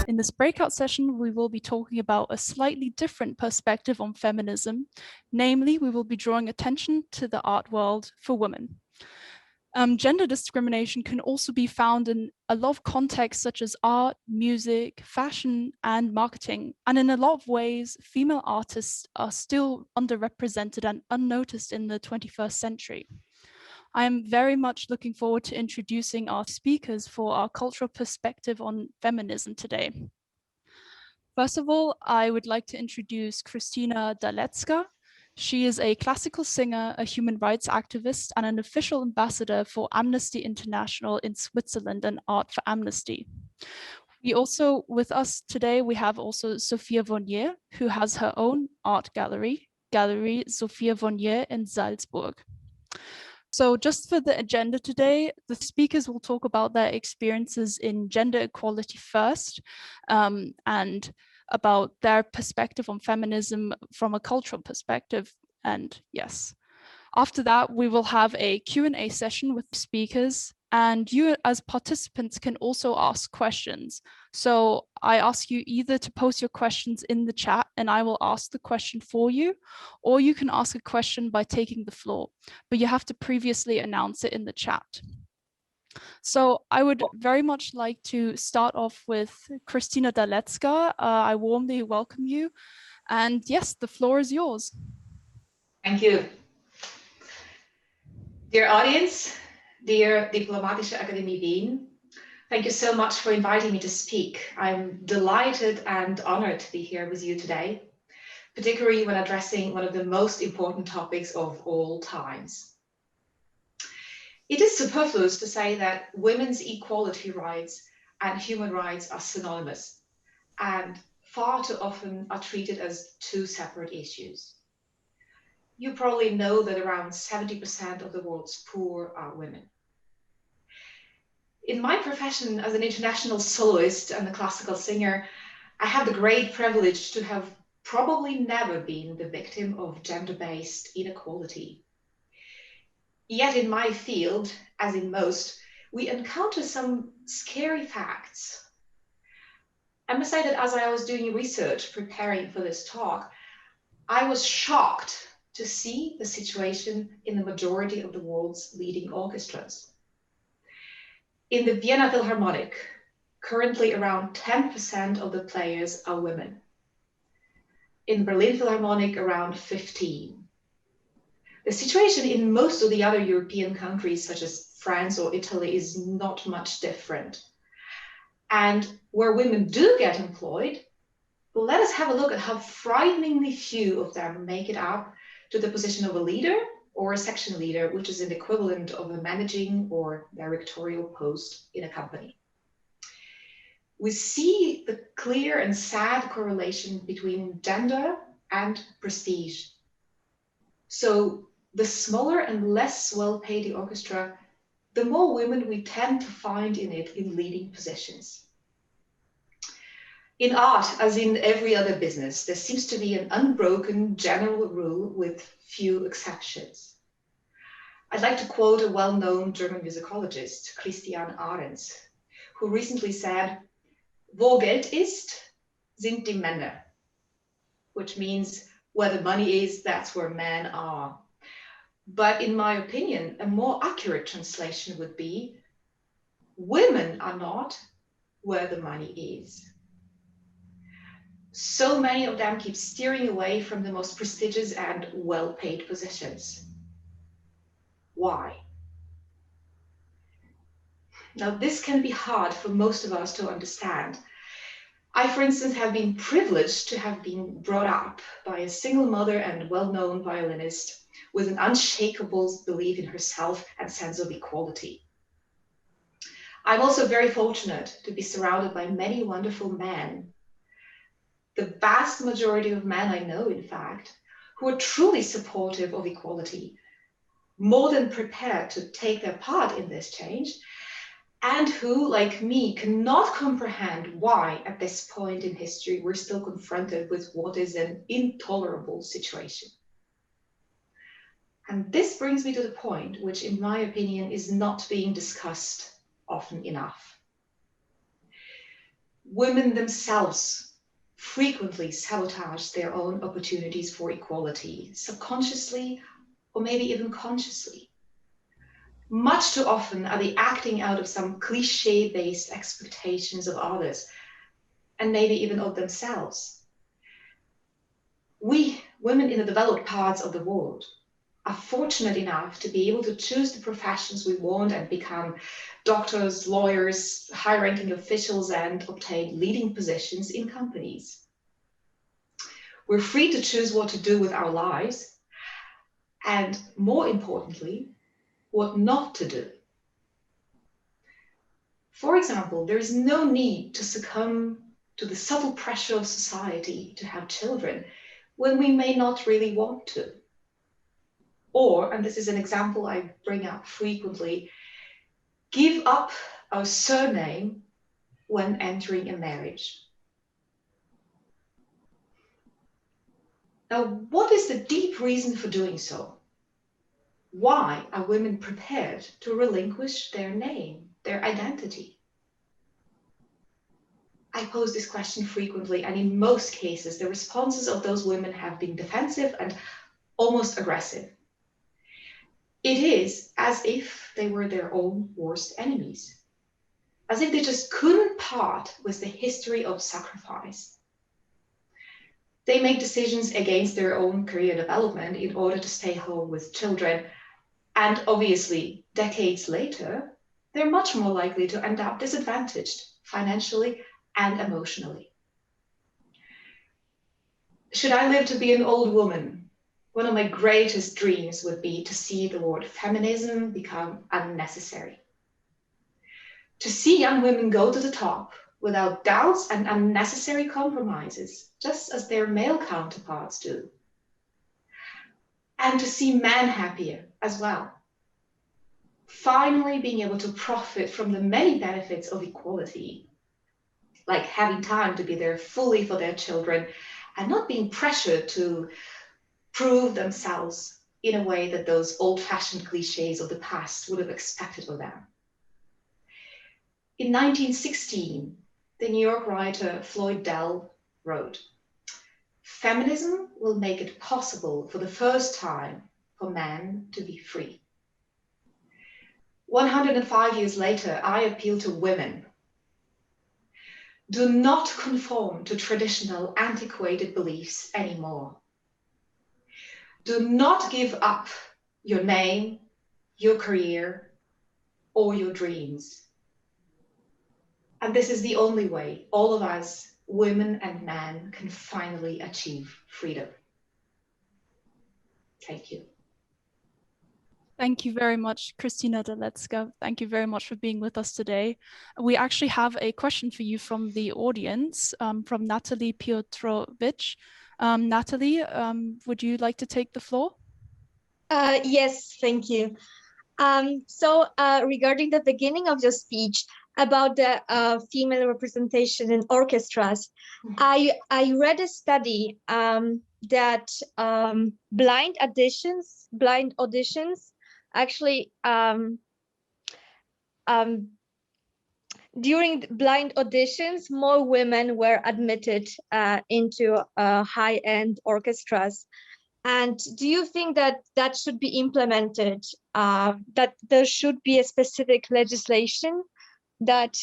In this breakout session, we will be talking about a slightly different perspective on feminism. Namely, we will be drawing attention to the art world for women. Gender discrimination can also be found in a lot of contexts such as art, music, fashion, and marketing. And in a lot of ways, female artists are still underrepresented and unnoticed in the 21st century. I am very much looking forward to introducing our speakers for our cultural perspective on feminism today. First of all, I would like to introduce Christina DALETSKA. She is a classical singer, a human rights activist, and an official ambassador for Amnesty International in Switzerland and Art for Amnesty. With us today, we have also Sophia Vonier, who has her own art gallery, Galerie Sophia Vonier in Salzburg. So just for the agenda today, the speakers will talk about their experiences in gender equality first, and about their perspective on feminism from a cultural perspective. And yes, after that, we will have a Q&A session with speakers, and you as participants can also ask questions. So I ask you either to post your questions in the chat and I will ask the question for you, or you can ask a question by taking the floor, but you have to previously announce it in the chat. So I would very much like to start off with Christina DALETSKA. I warmly welcome you. And yes, the floor is yours. Thank you. Dear audience, dear Diplomatische Akademie Wien, thank you so much for inviting me to speak. I'm delighted and honored to be here with you today, particularly when addressing one of the most important topics of all times. It is superfluous to say that women's equality rights and human rights are synonymous and far too often are treated as two separate issues. You probably know that around 70% of the world's poor are women. In my profession as an international soloist and a classical singer, I have the great privilege to have probably never been the victim of gender-based inequality. Yet in my field, as in most, we encounter some scary facts. I must say that as I was doing research preparing for this talk, I was shocked to see the situation in the majority of the world's leading orchestras. In the Vienna Philharmonic, currently around 10% of the players are women. In Berlin Philharmonic, around 15%. The situation in most of the other European countries, such as France or Italy, is not much different. And where women do get employed, let us have a look at how frighteningly few of them make it up to the position of a leader or a section leader, which is an equivalent of a managing or directorial post in a company. We see the clear and sad correlation between gender and prestige. So the smaller and less well-paid the orchestra, the more women we tend to find in it in leading positions. In art, as in every other business, there seems to be an unbroken general rule with few exceptions. I'd like to quote a well-known German musicologist, Christina, who recently said, "Wo Geld ist, sind die Männer," which means where the money is, that's where men are. But in my opinion, a more accurate translation would be, women are not where the money is. So many of them keep steering away from the most prestigious and well-paid positions. Why? Now, this can be hard for most of us to understand. I, for instance, have been privileged to have been brought up by a single mother and well-known violinist with an unshakable belief in herself and sense of equality. I'm also very fortunate to be surrounded by many wonderful men. The vast majority of men I know, in fact, who are truly supportive of equality, more than prepared to take their part in this change, and who, like me, cannot comprehend why, at this point in history, we're still confronted with what is an intolerable situation. And this brings me to the point, which in my opinion is not being discussed often enough. women themselves frequently sabotage their own opportunities for equality, subconsciously or maybe even consciously. Much too often are they acting out of some cliche-based expectations of others, and maybe even of themselves. We, women in the developed parts of the world, are fortunate enough to be able to choose the professions we want and become doctors, lawyers, high-ranking officials, and obtain leading positions in companies. We're free to choose what to do with our lives, and more importantly, what not to do. For example, there is no need to succumb to the subtle pressure of society to have children when we may not really want to. Or, and this is an example I bring up frequently, give up our surname when entering a marriage. Now, what is the deep reason for doing so? Why are women prepared to relinquish their name, their identity? I pose this question frequently, and in most cases, the responses of those women have been defensive and almost aggressive. It is as if they were their own worst enemies, as if they just couldn't part with the history of sacrifice. They make decisions against their own career development in order to stay home with children, and obviously, decades later, they're much more likely to end up disadvantaged financially and emotionally. Should I live to be an old woman, one of my greatest dreams would be to see the word feminism become unnecessary. To see young women go to the top without doubts and unnecessary compromises, just as their male counterparts do. And to see men happier as well. Finally being able to profit from the many benefits of equality, like having time to be there fully for their children and not being pressured to prove themselves in a way that those old-fashioned cliches of the past would have expected of them. In 1916, the New York writer Floyd Dell wrote, "Feminism will make it possible for the first time for men to be free." 105 years later, I appeal to women. Do not conform to traditional antiquated beliefs anymore. Do not give up your name, your career, or your dreams. And this is the only way all of us, women and men, can finally achieve freedom. Thank you. Thank you very much, Christina DALETSKA. Thank you very much for being with us today. We actually have a question for you from the audience, from Natalie Piotrovich. Natalie, would you like to take the floor? Yes, thank you. Regarding the beginning of your speech about the female representation in orchestras, I read a study that blind auditions actually during blind auditions, more women were admitted into high-end orchestras. And do you think that that should be implemented, that there should be a specific legislation that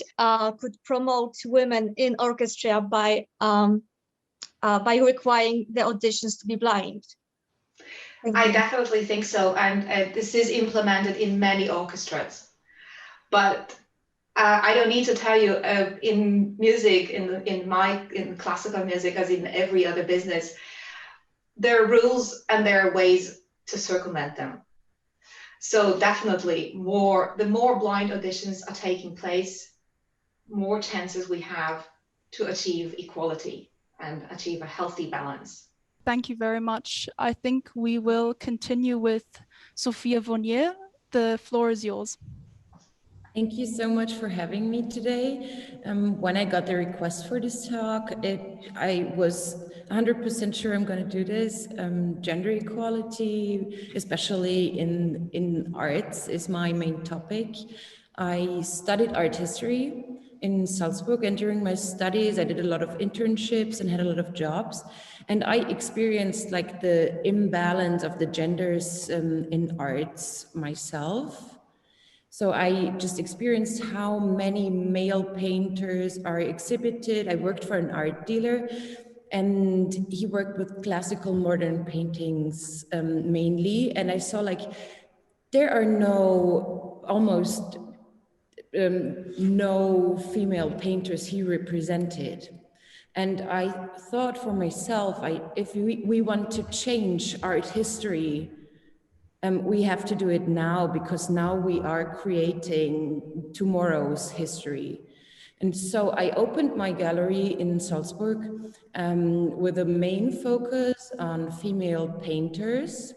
could promote women in orchestra by requiring the auditions to be blind? I definitely think so, and this is implemented in many orchestras. But I don't need to tell you, in music, in classical music, as in every other business, there are rules and there are ways to circumvent them. So definitely, the more blind auditions are taking place, more chances we have to achieve equality and achieve a healthy balance. Thank you very much. I think we will continue with Sophia Vonier. The floor is yours. Thank you so much for having me today. When I got the request for this talk, I was 100% sure I'm going to do this. Gender equality, especially in arts, is my main topic. I studied art history in Salzburg, and during my studies, I did a lot of internships and had a lot of jobs. And I experienced like the imbalance of the genders in arts myself. So I just experienced how many male painters are exhibited. I worked for an art dealer, and he worked with classical modern paintings mainly. And I saw like there are almost no female painters he represented. And I thought for myself, if we want to change art history, we have to do it now, because now we are creating tomorrow's history. And so I opened my gallery in Salzburg with a main focus on female painters.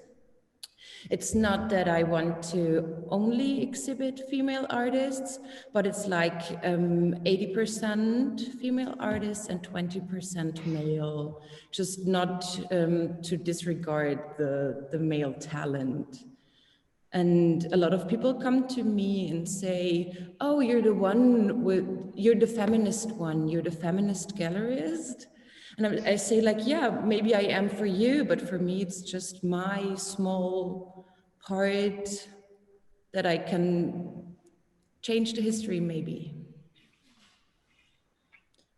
It's not that I want to only exhibit female artists, but it's like 80% female artists and 20% male, just not to disregard the male talent. And a lot of people come to me and say, oh, you're the feminist one, you're the feminist gallerist. And I say like, yeah, maybe I am for you, but for me, it's just my small part that I can change the history maybe.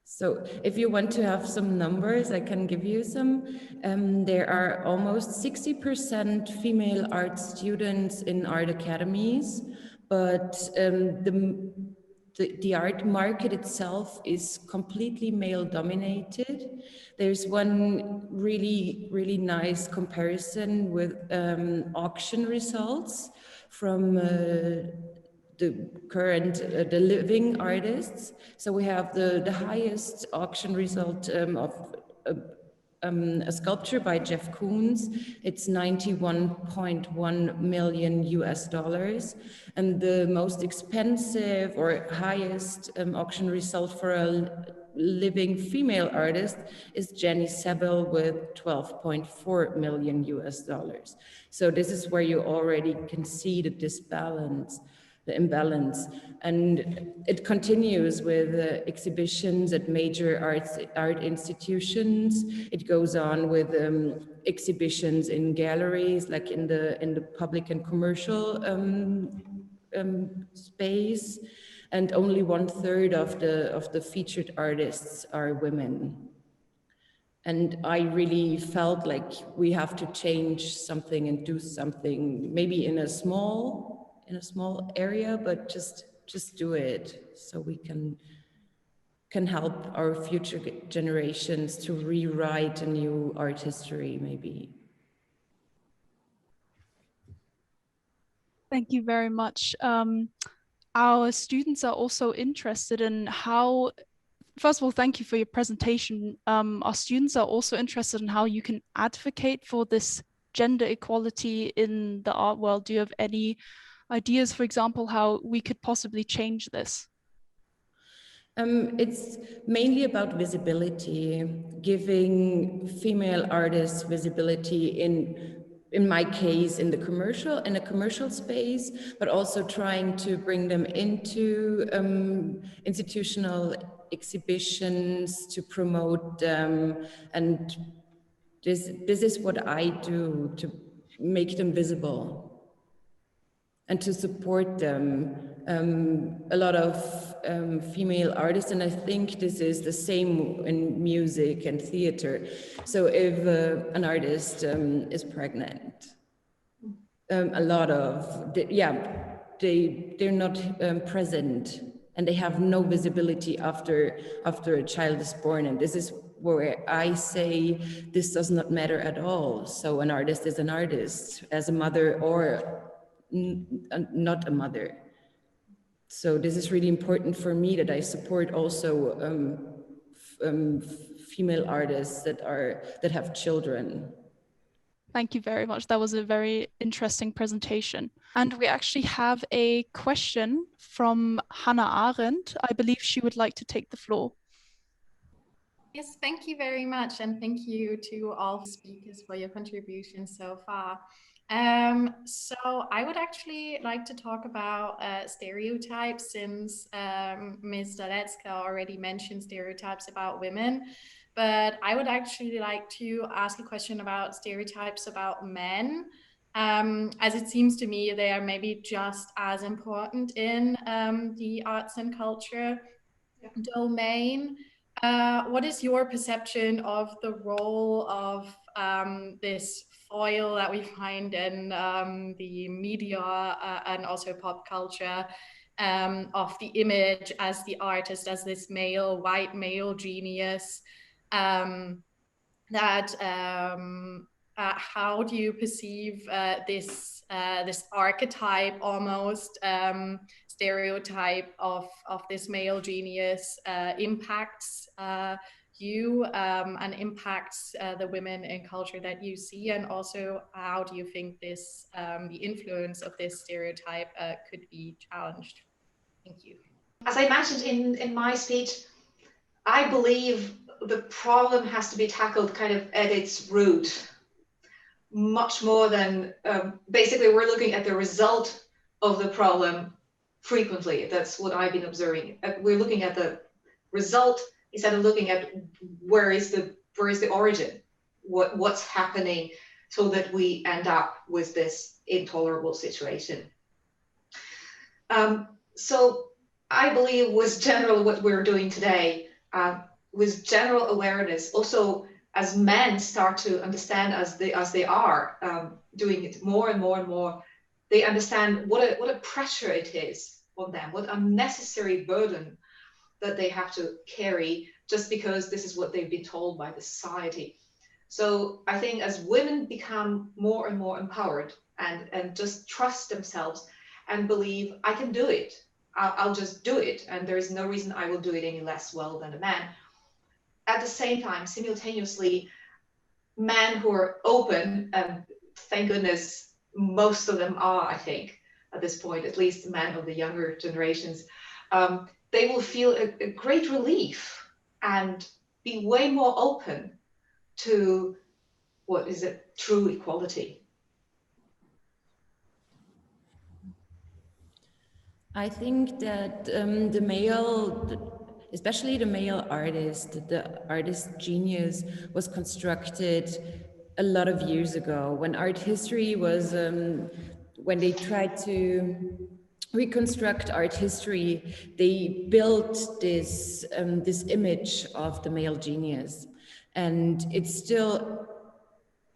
So if you want to have some numbers, I can give you some. There are almost 60% female art students in art academies, but the art market itself is completely male dominated. There's one really, really nice comparison with auction results from the current, the living artists. So we have the highest auction result of a sculpture by Jeff Koons. It's 91.1 million US dollars. And the most expensive or highest auction result for a living female artist is Jenny Sebel with 12.4 million US dollars. So this is where you already can see the disbalance, the imbalance. And it continues with exhibitions at major art institutions. It goes on with exhibitions in galleries, like in the public and commercial space. And only 1/3 of the featured artists are women. And I really felt like we have to change something and do something, maybe in a small area, but just do it so we can help our future generations to rewrite a new art history, maybe. Thank you very much. Our students are also interested in how, first of all, thank you for your presentation. Our students are also interested in how you can advocate for this gender equality in the art world. Do you have any ideas, for example, how we could possibly change this? It's mainly about visibility, giving female artists visibility in my case, in a commercial space, but also trying to bring them into institutional exhibitions to promote them. And this is what I do to make them visible and to support them. A lot of female artists, and I think this is the same in music and theater. So if an artist is pregnant, a lot of, they're not present, and they have no visibility after a child is born. And this is where I say this does not matter at all. So an artist is an artist, as a mother or not a mother. So this is really important for me, that I support also female artists that have children. Thank you very much. That was a very interesting presentation. And we actually have a question from Hannah Arendt. I believe she would like to take the floor. Yes, thank you very much. And thank you to all speakers for your contributions so far. So I would actually like to talk about stereotypes, since Ms. DALETSKA already mentioned stereotypes about women. But I would actually like to ask a question about stereotypes about men, as it seems to me they are maybe just as important in the arts and culture domain. What is your perception of the role of this foil that we find in the media and also pop culture, of the image as the artist, as this male, white male genius? How do you perceive this archetype, almost stereotype of this male genius impacts you and impacts the women in culture that you see? And also, how do you think this the influence of this stereotype could be challenged? Thank you. As I mentioned in my speech, I believe the problem has to be tackled kind of at its root, much more than basically we're looking at the result of the problem frequently. That's what I've been observing. We're looking at the result instead of looking at where is the origin, what's happening, so that we end up with this intolerable situation. So I believe with general what we're doing today, with general awareness, also as men start to understand as they are doing it more and more and more, they understand what a pressure it is on them, what unnecessary burden that they have to carry just because this is what they've been told by the society. So I think as women become more and more empowered and just trust themselves and believe, I can do it, I'll just do it, and there is no reason I will do it any less well than a man. At the same time, simultaneously, men who are open, and thank goodness most of them are, I think, at this point, at least men of the younger generations, they will feel a great relief and be way more open to what is it, true equality. I think that the male, especially the male artist, the artist genius, was constructed a lot of years ago when art history was, when they tried to reconstruct art history, they built this, this image of the male genius. And it's still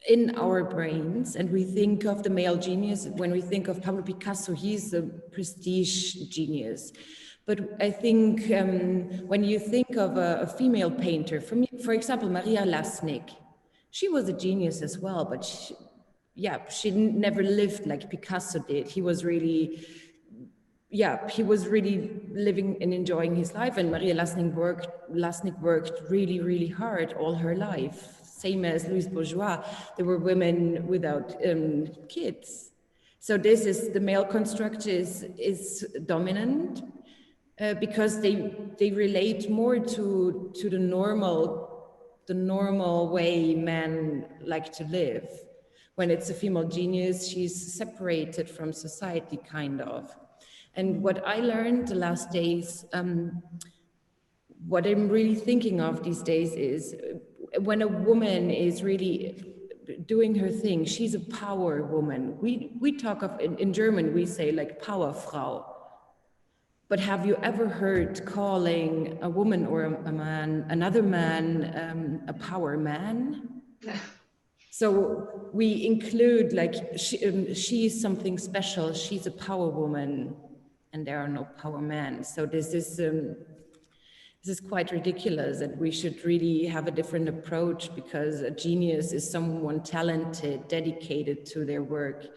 in our brains, and we think of the male genius. When we think of Pablo Picasso, he's a prestige genius. But I think when you think of a female painter, for example, Maria Lasnik, she was a genius as well, but she never lived like Picasso did. He was really living and enjoying his life, and Maria Lasnik worked really, really hard all her life. Same as Louise Bourgeois, there were women without kids. So this is, the male construct is dominant because they relate more to the normal way men like to live. When it's a female genius, she's separated from society, kind of. And what I learned the last days, what I'm really thinking of these days is when a woman is really doing her thing, she's a power woman. We talk of, in German, we say like Powerfrau. But have you ever heard calling a woman or a man, another man, a power man? So we include like, she's something special, she's a power woman, and there are no power men. So this is quite ridiculous, and we should really have a different approach, because a genius is someone talented, dedicated to their work,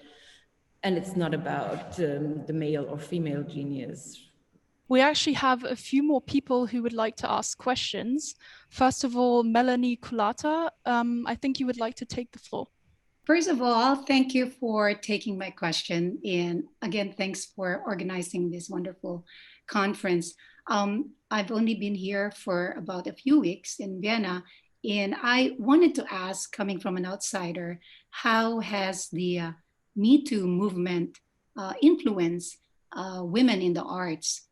and it's not about the male or female genius. We actually have a few more people who would like to ask questions. First of all, Melanie Kulata, I think you would like to take the floor. First of all, thank you for taking my question. And again, thanks for organizing this wonderful conference. I've only been here for about a few weeks in Vienna, and I wanted to ask, coming from an outsider, how has the Me Too movement influence women in the arts,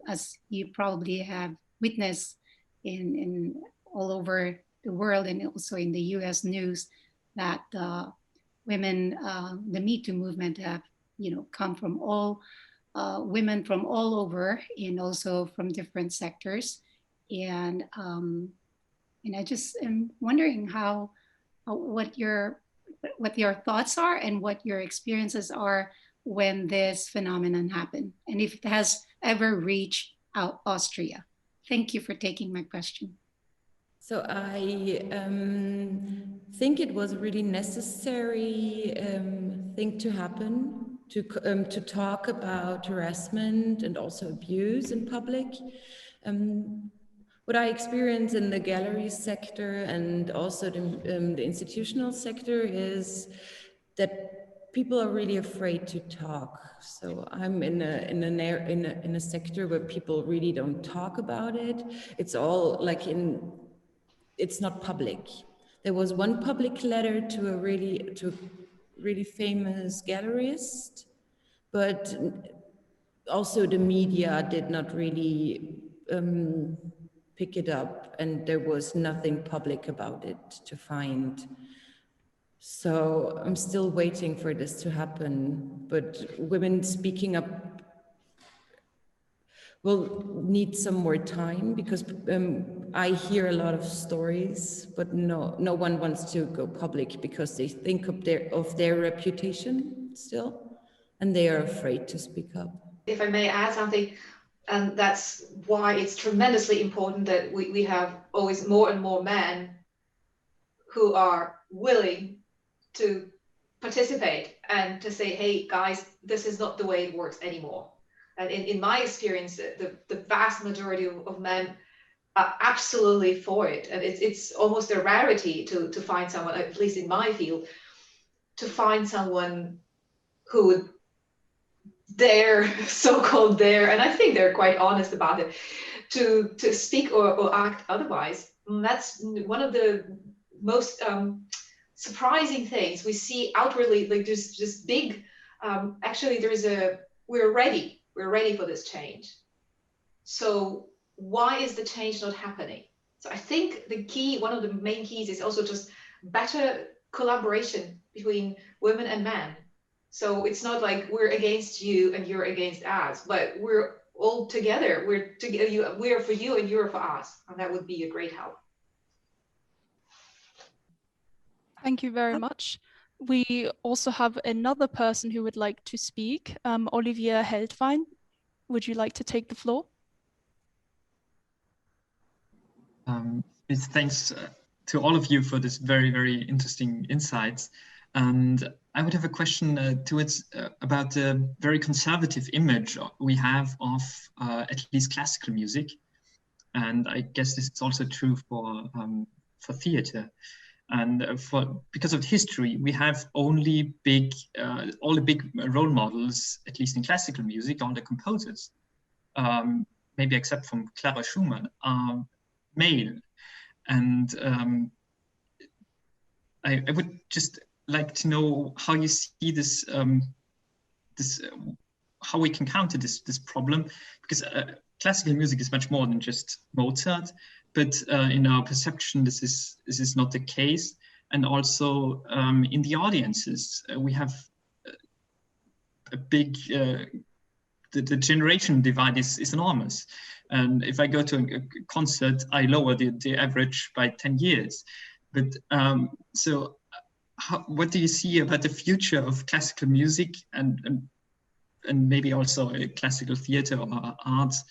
as you probably have witnessed in all over the world and also in the US news, that women, the Me Too movement have, come from all women from all over and also from different sectors. And I just am wondering what your thoughts are and what your experiences are when this phenomenon happened, and if it has ever reached out Austria. Thank you for taking my question. So I think it was a really necessary thing to happen, to talk about harassment and also abuse in public. What I experience in the gallery sector and also the institutional sector is that people are really afraid to talk. So I'm in a sector where people really don't talk about it. It's all like it's not public. There was one public letter to a really famous gallerist, but also the media did not really pick it up, and there was nothing public about it to find. So I'm still waiting for this to happen, but women speaking up will need some more time, because I hear a lot of stories, but no one wants to go public because they think of their reputation still, and they are afraid to speak up. If I may add something, and that's why it's tremendously important that we have always more and more men who are willing to participate and to say, hey guys, this is not the way it works anymore. And in my experience, the vast majority of men are absolutely for it. And it's almost a rarity to find someone, at least in my field, to find someone who would dare, so-called dare, and I think they're quite honest about it, to speak or act otherwise. And that's one of the most surprising things we see outwardly. Like there's just big, actually we're ready for this change. So why is the change not happening? So I think one of the main keys is also just better collaboration between women and men. So it's not like we're against you and you're against us, but we're all together. We're together. We're for you and you're for us, and that would be a great help. Thank you very much. We also have another person who would like to speak. Olivier Heldwein, would you like to take the floor? Thanks to all of you for this very, very interesting insights. And I would have a question about the very conservative image we have of at least classical music. And I guess this is also true for theater. And because of history, we have only all the big role models, at least in classical music, all the composers, maybe except from Clara Schumann, are male. And I would just like to know how you see this, how we can counter this problem, because classical music is much more than just Mozart. But in our perception, this is not the case. And also in the audiences, we have a big, the generation divide is enormous. And if I go to a concert, I lower the average by 10 years. But so what do you see about the future of classical music and maybe also classical theater or arts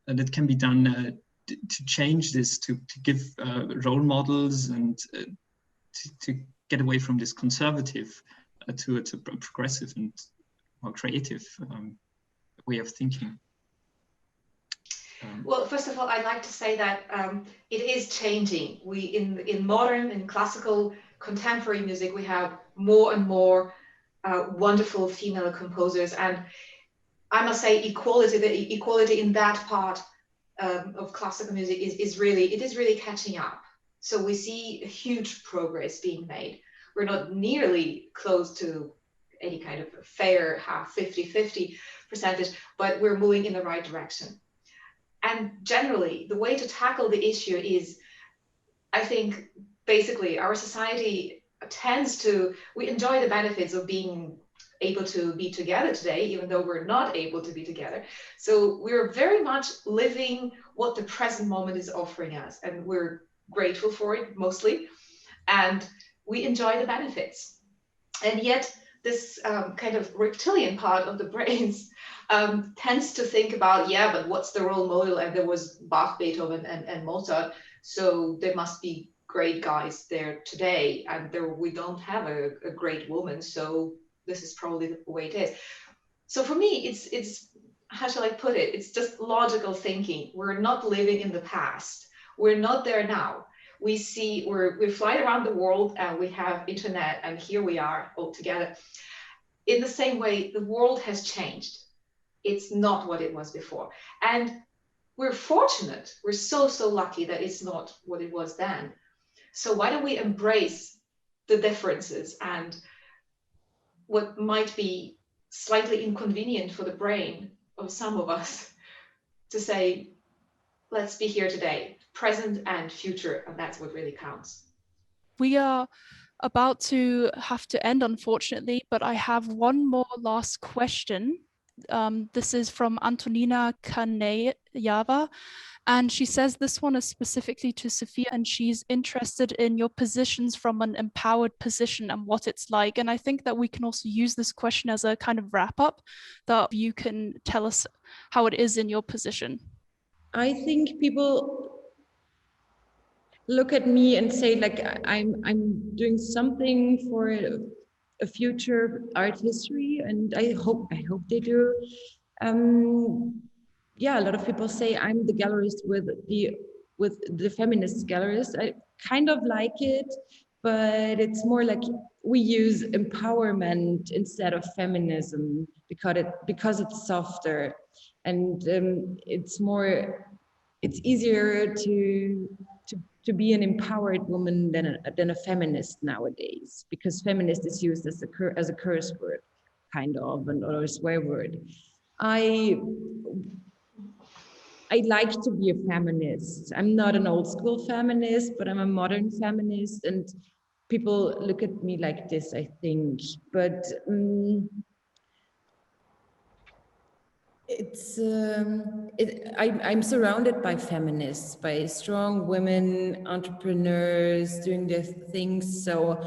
that can be done to change this, to give role models and to get away from this conservative to a progressive and more creative way of thinking? Well, first of all, I'd like to say that it is changing. We in modern and classical contemporary music, we have more and more wonderful female composers, and I must say the equality in that part of classical music is really catching up. So we see a huge progress being made. We're not nearly close to any kind of fair half 50-50 percentage, but we're moving in the right direction. And generally, the way to tackle the issue is, I think, basically our society tends to, we enjoy the benefits of being able to be together today, even though we're not able to be together. So we're very much living what the present moment is offering us, and we're grateful for it mostly, and we enjoy the benefits. And yet this kind of reptilian part of the brains tends to think about, yeah, but what's the role model? And there was Bach, Beethoven, and Mozart, so there must be great guys there today, and there we don't have a great woman, so this is probably the way it is. So for me, it's how shall I put it? It's just logical thinking. We're not living in the past. We're not there now. We see, we fly around the world and we have internet, and here we are all together. In the same way, the world has changed. It's not what it was before. And we're fortunate. We're so lucky that it's not what it was then. So why don't we embrace the differences and what might be slightly inconvenient for the brain of some of us to say, let's be here today, present and future, and that's what really counts. We are about to have to end, unfortunately, but I have one more last question. This is from Antonina Kaneyava, and she says this one is specifically to Sophia, and she's interested in your positions from an empowered position and what it's like. And I think that we can also use this question as a kind of wrap up, that you can tell us how it is in your position. I think people look at me and say, like, I'm doing something for a future art history, and I hope they do. Yeah, a lot of people say I'm the gallerist with the feminist gallerist. I kind of like it, but it's more like we use empowerment instead of feminism because it's softer, and it's easier to be an empowered woman than a feminist nowadays, because feminist is used as a curse word, kind of, or a swear word. I like to be a feminist. I'm not an old school feminist, but I'm a modern feminist, and people look at me like this, I think. But I'm surrounded by feminists, by strong women, entrepreneurs doing their things. So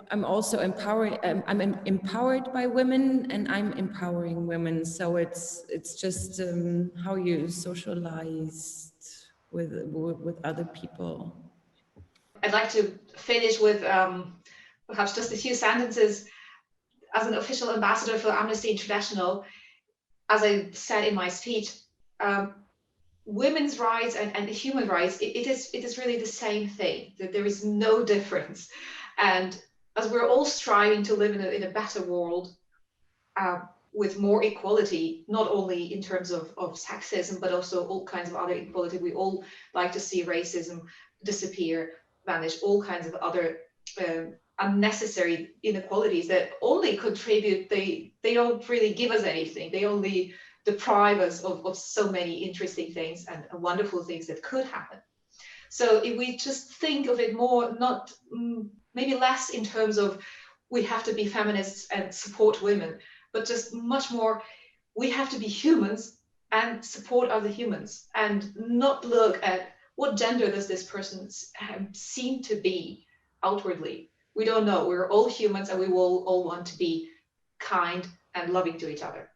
I'm also empowered. I'm empowered by women, and I'm empowering women. So it's just how you socialized with other people. I'd like to finish with perhaps just a few sentences. As an official ambassador for Amnesty International, as I said in my speech, women's rights and human rights, it is really the same thing, that there is no difference. And as we're all striving to live in a better world with more equality, not only in terms of sexism, but also all kinds of other equality, we all like to see racism disappear, vanish, all kinds of other unnecessary inequalities that only contribute, they don't really give us anything. They only deprive us of so many interesting things and wonderful things that could happen. So if we just think of it more, not maybe less in terms of we have to be feminists and support women, but just much more, we have to be humans and support other humans, and not look at what gender does this person seem to be outwardly. We don't know. We're all humans, and we will all want to be kind and loving to each other.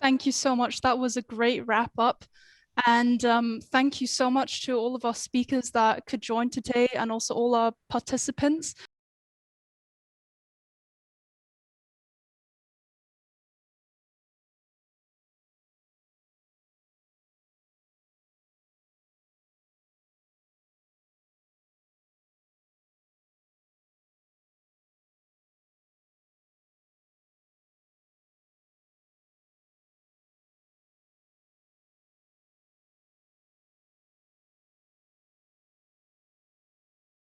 Thank you so much. That was a great wrap up. And thank you so much to all of our speakers that could join today, and also all our participants.